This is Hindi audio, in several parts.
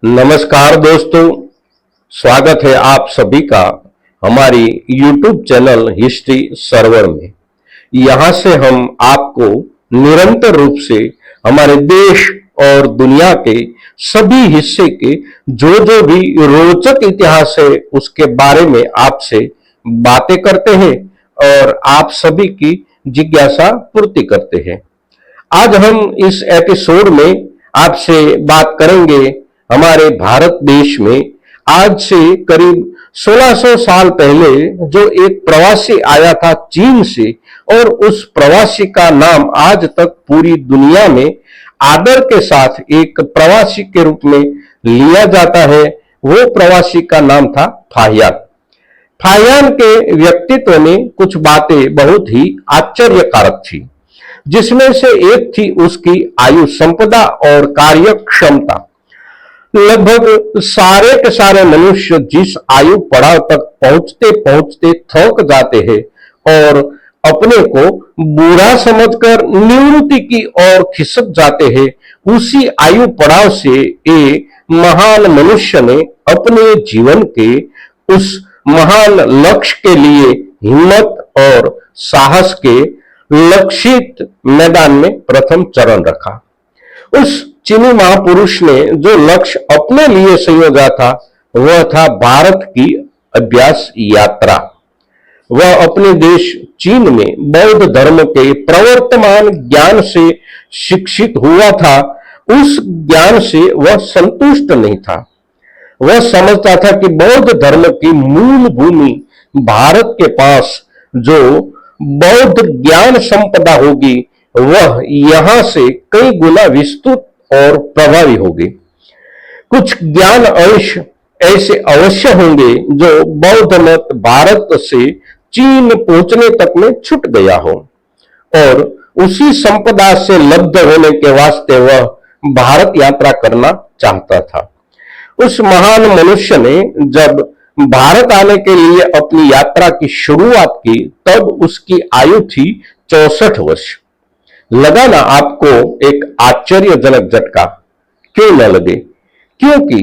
नमस्कार दोस्तों, स्वागत है आप सभी का हमारी YouTube चैनल हिस्ट्री सर्वर में। यहां से हम आपको निरंतर रूप से हमारे देश और दुनिया के सभी हिस्से के जो भी रोचक इतिहास है उसके बारे में आपसे बातें करते हैं और आप सभी की जिज्ञासा पूर्ति करते हैं। आज हम इस एपिसोड में आपसे बात करेंगे हमारे भारत देश में आज से करीब 1600 साल पहले जो एक प्रवासी आया था चीन से, और उस प्रवासी का नाम आज तक पूरी दुनिया में आदर के साथ एक प्रवासी के रूप में लिया जाता है। वो प्रवासी का नाम था फाहियान। फाहियान के व्यक्तित्व में कुछ बातें बहुत ही आश्चर्यकारक थी, जिसमें से एक थी उसकी आयु संपदा और कार्य क्षमता। लगभग सारे के सारे मनुष्य जिस आयु पड़ाव तक पहुंचते पहुंचते थक जाते हैं और अपने को बूढ़ा समझकर निवृत्ति की ओर खिसक जाते हैं, उसी आयु पड़ाव से एक महान मनुष्य ने अपने जीवन के उस महान लक्ष्य के लिए हिम्मत और साहस के लक्षित मैदान में प्रथम चरण रखा। उस चीनी महापुरुष ने जो लक्ष्य अपने लिए संयोजा था वह था भारत की अभ्यास यात्रा। वह अपने देश चीन में बौद्ध धर्म के प्रवर्तमान ज्ञान से शिक्षित हुआ था। उस ज्ञान से वह संतुष्ट नहीं था। वह समझता था कि बौद्ध धर्म की मूल भूमि भारत के पास जो बौद्ध ज्ञान संपदा होगी वह यहां से कई गुना विस्तृत और प्रभावी होगी। कुछ ज्ञान अंश ऐसे अवश्य होंगे जो बौद्ध मत भारत से चीन पहुंचने तक में छूट गया हो, और उसी संपदा से लब्ध होने के वास्ते वह भारत यात्रा करना चाहता था। उस महान मनुष्य ने जब भारत आने के लिए अपनी यात्रा की शुरुआत की तब उसकी आयु थी 64 वर्ष। लगा ना आपको एक आश्चर्यजनक झटका? क्यों न लगे, क्योंकि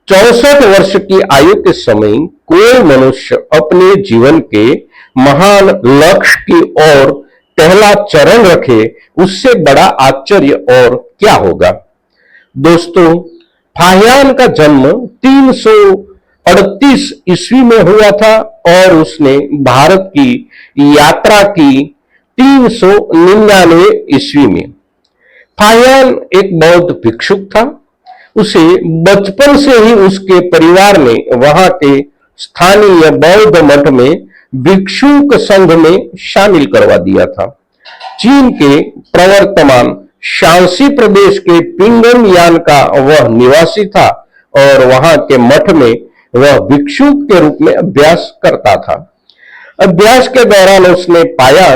64 वर्ष की आयु के समय कोई मनुष्य अपने जीवन के महान लक्ष्य की ओर पहला चरण रखे, उससे बड़ा आश्चर्य और क्या होगा। दोस्तों, फाहियान का जन्म 338 ईस्वी में हुआ था और उसने भारत की यात्रा की 399 ईस्वी में। फाहियान एक बौद्ध भिक्षुक था। उसे बचपन से ही उसके परिवार ने वहां के स्थानीय बौद्ध मठ में भिक्षुक संघ में शामिल करवा दिया था। चीन के प्रवर्तमान शांसी प्रदेश के पिंगन यान का वह निवासी था और वहां के मठ में वह भिक्षुक के रूप में अभ्यास करता था। अभ्यास के दौरान उसने पाया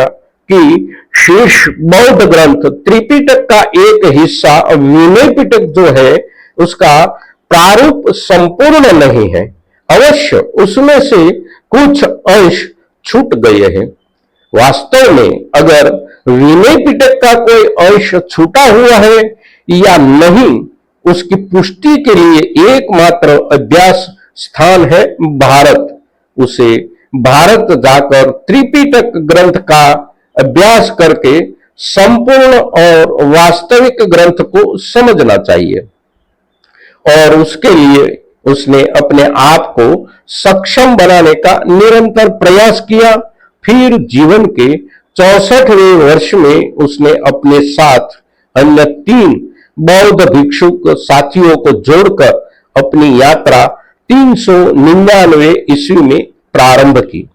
कि शीर्ष बौद्ध ग्रंथ त्रिपिटक का एक हिस्सा विनय पिटक जो है उसका प्रारूप संपूर्ण नहीं है। अवश्य उसमें से कुछ अंश छूट गए हैं। वास्तव में अगर विनय पिटक का कोई अंश छूटा हुआ है या नहीं, उसकी पुष्टि के लिए एकमात्र अभ्यास स्थान है भारत। उसे भारत जाकर त्रिपिटक ग्रंथ का अभ्यास करके संपूर्ण और वास्तविक ग्रंथ को समझना चाहिए, और उसके लिए उसने अपने आप को सक्षम बनाने का निरंतर प्रयास किया। फिर जीवन के 64वें वर्ष में उसने अपने साथ अन्य 3 बौद्ध भिक्षुक साथियों को जोड़कर अपनी यात्रा 399 ईस्वी में प्रारंभ की।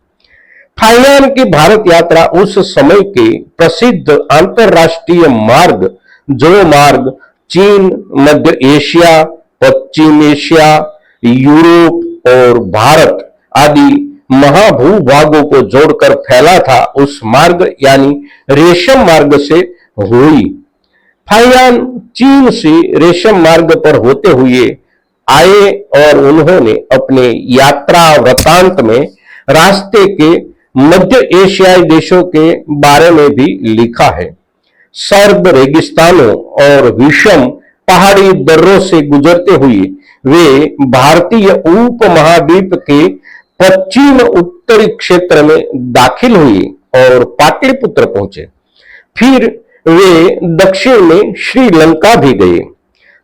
फाहियान की भारत यात्रा उस समय के प्रसिद्ध अंतरराष्ट्रीय मार्ग जो मार्ग चीन, मध्य एशिया, पश्चिम एशिया, यूरोप और भारत आदि महाभूभागों को जोड़कर फैला था, उस मार्ग यानी रेशम मार्ग से हुई। फाहियान चीन से रेशम मार्ग पर होते हुए आए और उन्होंने अपने यात्रा वृतांत में रास्ते के मध्य एशियाई देशों के बारे में भी लिखा है। सर्द रेगिस्तानों और विषम पहाड़ी दर्रों से गुजरते हुए वे भारतीय उपमहाद्वीप के पश्चिम उत्तरी क्षेत्र में दाखिल हुए और पाटलिपुत्र पहुंचे। फिर वे दक्षिण में श्रीलंका भी गए।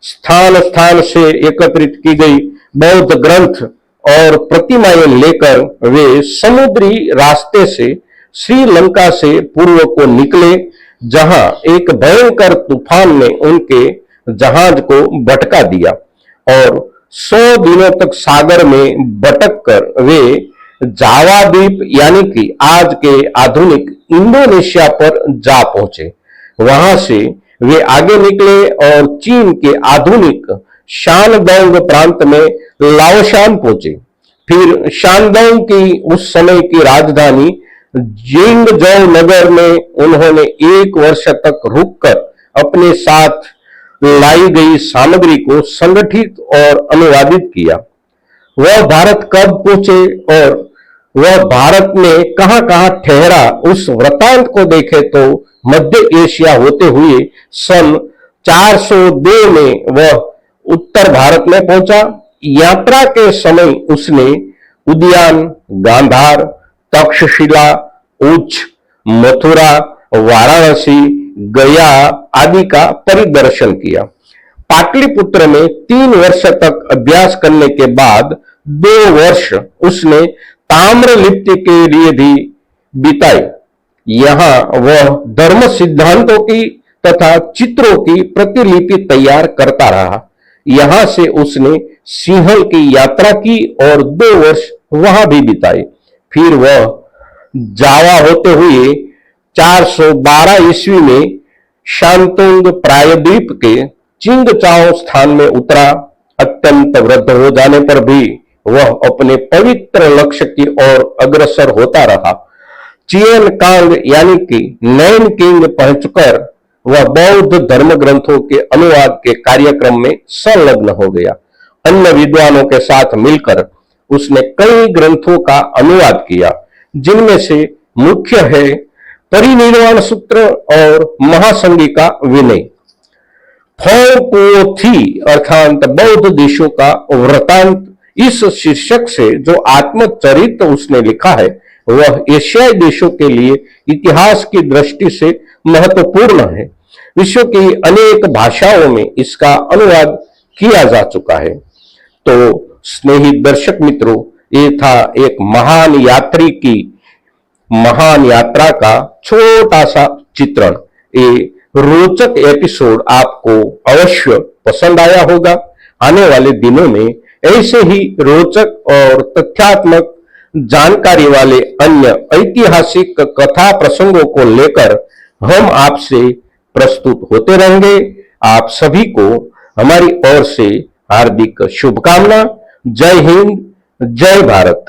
स्थान स्थान से एकत्रित की गई बौद्ध ग्रंथ और प्रतिमाएं लेकर वे समुद्री रास्ते से श्रीलंका से पूर्व को निकले, जहां एक भयंकर तूफान ने उनके जहाज को भटका दिया और 100 दिनों तक सागर में भटक कर वे जावा द्वीप यानी कि आज के आधुनिक इंडोनेशिया पर जा पहुंचे। वहां से वे आगे निकले और चीन के आधुनिक शानडोंग प्रांत में लाओशान पहुंचे। फिर शानडोंग की उस समय की राजधानी जिंगजोउ नगर में उन्होंने 1 वर्ष तक रुककर अपने साथ लाई गई सामग्री को संगठित और अनुवादित किया। वह भारत कब पहुंचे और वह भारत में कहां कहां ठहरा, उस वृतांत को देखें तो मध्य एशिया होते हुए सन 402 में वह उत्तर भारत में पहुंचा। यात्रा के समय उसने उद्यान, गांधार, तक्षशिला, उच्च, मथुरा, वाराणसी, गया आदि का परिदर्शन किया। पाटलिपुत्र में 3 वर्ष तक अभ्यास करने के बाद 2 वर्ष उसने ताम्रलिप्ति के लिए भी बिताए। यहां वह धर्म सिद्धांतों की तथा चित्रों की प्रतिलिपि तैयार करता रहा। यहां से उसने सिंहल की यात्रा की और 2 वर्ष वहां भी बिताए। फिर वह जावा होते हुए 412 ईस्वी में शांतुंग प्रायद्वीप के चिंगचाओ स्थान में उतरा। अत्यंत वृद्ध हो जाने पर भी वह अपने पवित्र लक्ष्य की ओर अग्रसर होता रहा। चियन कांग यानी कि नैन किंग पहुंचकर वह बौद्ध धर्म ग्रंथों के अनुवाद के कार्यक्रम में संलग्न हो गया। अन्य विद्वानों के साथ मिलकर उसने कई ग्रंथों का अनुवाद किया, जिनमें से मुख्य है परिनिर्वाण सूत्र और महासंगिका विनय। थी अर्थात बौद्ध देशों का वृतांत, इस शीर्षक से जो आत्मचरित्र उसने लिखा है वह एशियाई देशों के लिए इतिहास की दृष्टि से महत्वपूर्ण है। विश्व की अनेक भाषाओं में इसका अनुवाद किया जा चुका है। तो स्नेही दर्शक मित्रों, ये था एक महान यात्री की महान यात्रा का छोटा सा चित्रण। ये रोचक एपिसोड आपको अवश्य पसंद आया होगा। आने वाले दिनों में ऐसे ही रोचक और तथ्यात्मक जानकारी वाले अन्य ऐतिहासिक कथा प्रसंगों को लेकर हम आपसे प्रस्तुत होते रहेंगे। आप सभी को हमारी ओर से हार्दिक शुभकामना। जय हिंद, जय भारत।